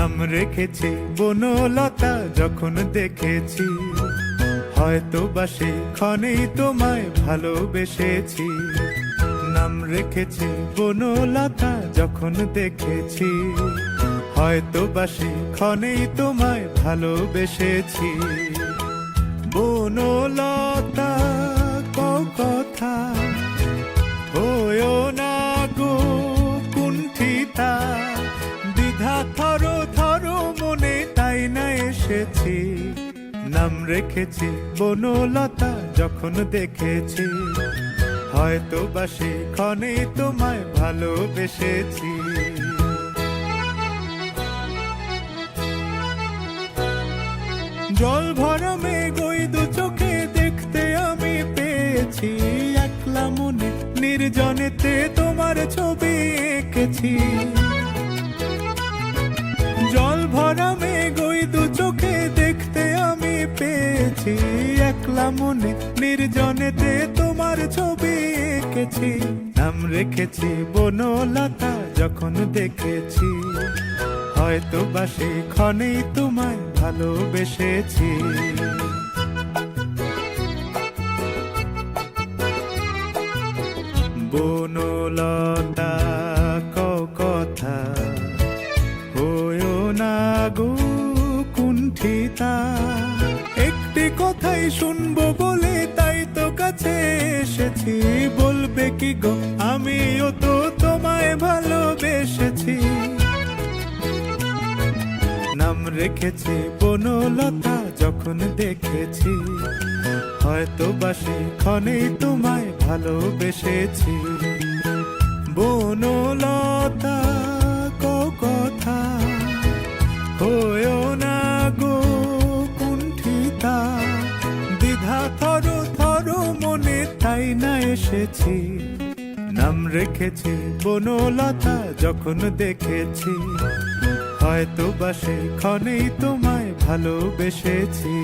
নাম রেখেছি বনলতা যখন দেখেছি, হয়তো বা সেক্ষণেই তোমায় ভালোবেসেছি। নাম রেখেছি বনলতা যখন দেখেছি, হয়তো বা সেক্ষণেই তোমায় ভালোবেসেছি। বনলতা কথা হয়ো না গো কুণ্ঠিতা, দ্বিধা থর থর মনে তাই না এসেছি। নাম রেখেছি বনলতা যখন দেখেছি, হয়তো বা সেক্ষণেই তোমায় ভালোবেসেছি। জল ভরা মেঘ ওই দু চোখে দেখতে আমি পেয়েছি, একলা মনে নির্জনেতে তোমার ছবি এঁকেছি। জল ভরা মেঘ ওই দু চোখে দেখতে আমি পেয়েছি, একলা মনে নির্জনেতে তোমার ছবি এঁকেছি। নাম রেখেছি বনলতা যখন দেখেছি, হয়তো বা সেক্ষণেই তোমায় ভালোবেসেছি। বনলতা কথা হয়ো না গো কুণ্ঠিতা, একটি কথাই শুনবো বলে তাই তো কাছে এসেছি। বলবে কি গো আমিও তো তোমায় ভালোবেসেছি। নাম রেখেছি বনলতা যখন দেখেছি, হয়তো বা সেক্ষণেই তোমায় ভালোবেসেছি। বনলতা কথা হয়ো না গো কুণ্ঠিতা, দ্বিধা থর থর মনে তাই না এসেছি। নাম রেখেছি বনলতা যখন দেখেছি, হয়তো বা সেক্ষণেই তোমায় ভালোবেসেছি।